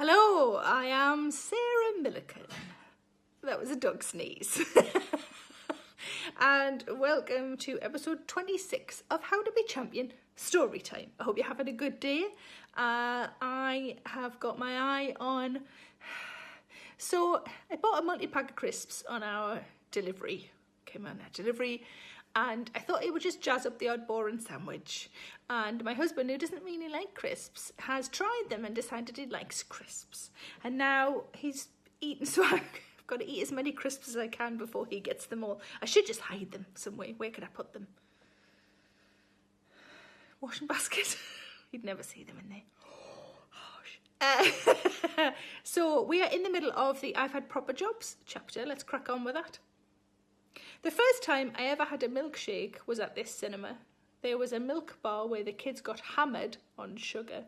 Hello, I am Sarah Millican. That was a dog sneeze. And welcome to episode 26 of How to Be Champion Storytime. I hope you're having a good day. I have got my eye on... So I bought a multi-pack of crisps on our delivery. Came on our delivery. And I thought it would just jazz up the odd boring sandwich. And my husband, who doesn't really like crisps, has tried them and decided he likes crisps. And now he's eaten, so I've got to eat as many crisps as I can before he gets them all. I should just hide them somewhere. Where could I put them? Washing basket. You'd never see them in there. So we are in the middle of the I've Had Proper Jobs chapter. Let's crack on with that. The first time I ever had a milkshake was at this cinema. There was a milk bar where the kids got hammered on sugar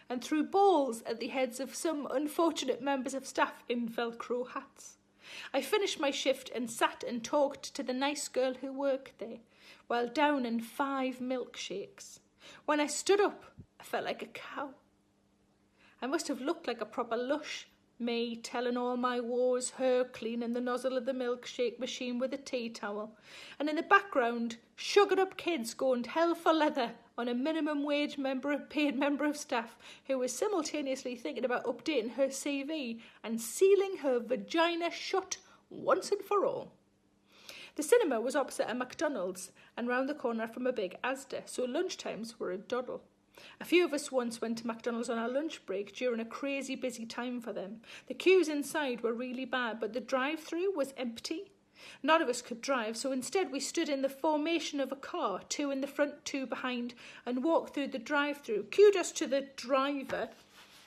and threw balls at the heads of some unfortunate members of staff in Velcro hats. I finished my shift and sat and talked to the nice girl who worked there while downing 5 milkshakes. When I stood up, I felt like a cow. I must have looked like a proper lush. Me telling all my woes, her cleaning the nozzle of the milkshake machine with a tea towel, and in the background, sugared up kids going hell for leather on a minimum wage paid member of staff who was simultaneously thinking about updating her CV and sealing her vagina shut once and for all. The cinema was opposite a McDonald's and round the corner from a big Asda, so lunchtimes were a doddle. A few of us once went to McDonald's on our lunch break during a crazy busy time for them. The queues inside were really bad, but the drive-through was empty. None of us could drive, so instead we stood in the formation of a car, 2 in the front, 2 behind, and walked through the drive-through. Kudos to the driver,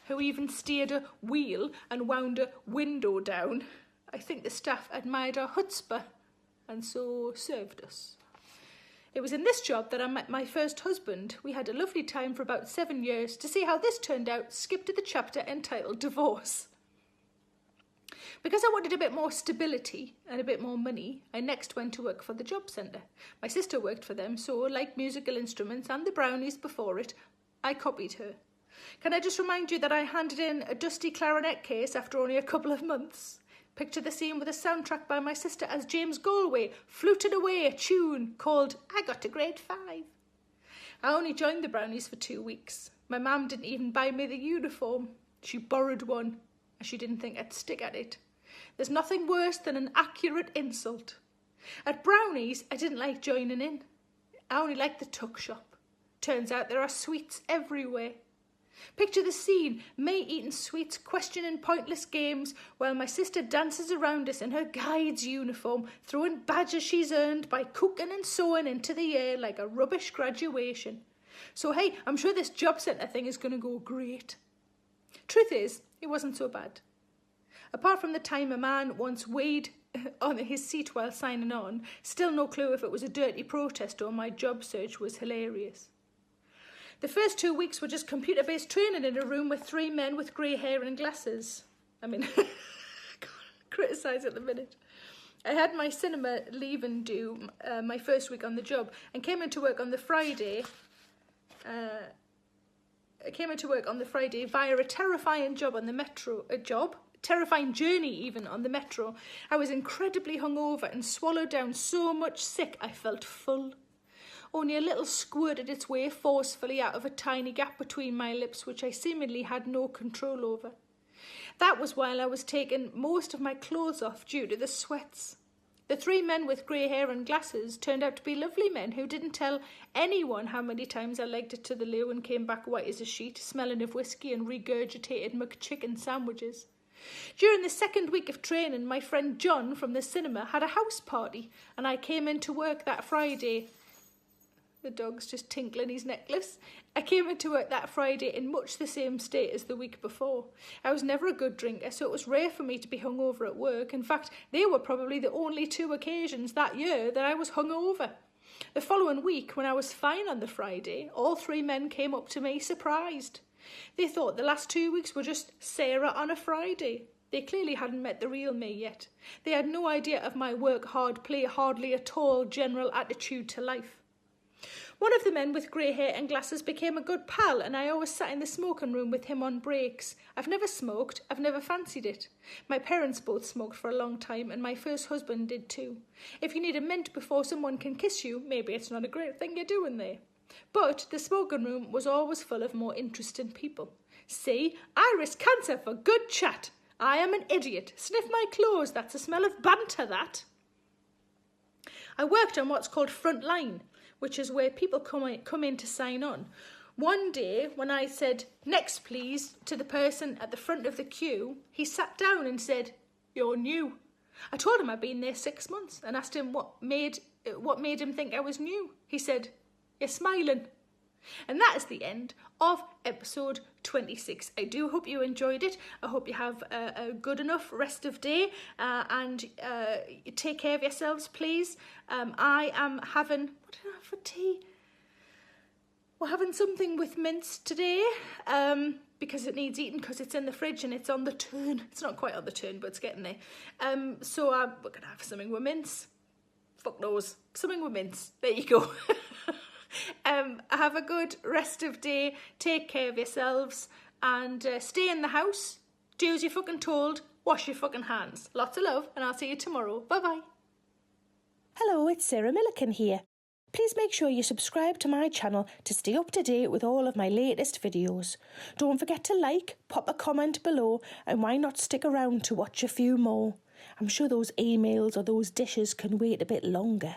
who even steered a wheel and wound a window down. I think the staff admired our chutzpah, and so served us. It was in this job that I met my first husband. We had a lovely time for about 7 years. To see how this turned out, skip to the chapter entitled Divorce. Because I wanted a bit more stability and a bit more money, I next went to work for the job centre. My sister worked for them, so like musical instruments and the brownies before it, I copied her. Can I just remind you that I handed in a dusty clarinet case after only a couple of months? Picture the scene with a soundtrack by my sister as James Galway fluted away a tune called I Got to Grade 5. I only joined the brownies for 2 weeks. My mum didn't even buy me the uniform. She borrowed one and she didn't think I'd stick at it. There's nothing worse than an accurate insult. At brownies, I didn't like joining in. I only liked the tuck shop. Turns out there are sweets everywhere. Picture the scene, me eating sweets, questioning pointless games, while my sister dances around us in her guide's uniform, throwing badges she's earned by cooking and sewing into the air like a rubbish graduation. So hey, I'm sure this job centre thing is going to go great. Truth is, it wasn't so bad. Apart from the time a man once weighed on his seat while signing on, still no clue if it was a dirty protest or my job search was hilarious. The first 2 weeks were just computer-based training in a room with 3 men with grey hair and glasses. I mean, can't criticise at the minute. I had my cinema leave and do my first week on the job and came into work on the Friday. I came into work on the Friday via a terrifying terrifying journey even on the metro. I was incredibly hungover and swallowed down so much sick I felt full. Only a little squirted its way forcefully out of a tiny gap between my lips, which I seemingly had no control over. That was while I was taking most of my clothes off due to the sweats. The 3 men with grey hair and glasses turned out to be lovely men who didn't tell anyone how many times I legged it to the loo and came back white as a sheet, smelling of whiskey and regurgitated McChicken sandwiches. During the 2nd week of training, my friend John from the cinema had a house party, and I came into work that Friday. The dog's just tinkling his necklace. I came into work that Friday in much the same state as the week before. I was never a good drinker, so it was rare for me to be hungover at work. In fact, they were probably the only 2 occasions that year that I was hungover. The following week, when I was fine on the Friday, all 3 men came up to me surprised. They thought the last 2 weeks were just Sarah on a Friday. They clearly hadn't met the real me yet. They had no idea of my work hard, play hardly at all general attitude to life. One of the men with grey hair and glasses became a good pal, and I always sat in the smoking room with him on breaks. I've never smoked, I've never fancied it. My parents both smoked for a long time, and my first husband did too. If you need a mint before someone can kiss you, maybe it's not a great thing you're doing there. But the smoking room was always full of more interesting people. See, I risk cancer for good chat. I am an idiot. Sniff my clothes, that's a smell of banter, that. I worked on what's called front line, which is where people come in to sign on. One day, when I said, next please, to the person at the front of the queue, he sat down and said, you're new. I told him I'd been there 6 months and asked him what made him think I was new. He said, you're smiling. And that is the end of episode 26. I do hope you enjoyed it. I hope you have a good enough rest of day and take care of yourselves, please. I am having, what did I have for tea? We're having something with mince today because it needs eating because it's in the fridge and it's on the turn. It's not quite on the turn, but it's getting there. So we're going to have something with mince. Fuck knows. Something with mince. There you go. Have a good rest of day, take care of yourselves, and stay in the house, do as you're fucking told, wash your fucking hands. Lots of love, and I'll see you tomorrow. Bye-bye. Hello, it's Sarah Millican here. Please make sure you subscribe to my channel to stay up to date with all of my latest videos. Don't forget to like, pop a comment below, and why not stick around to watch a few more? I'm sure those emails or those dishes can wait a bit longer.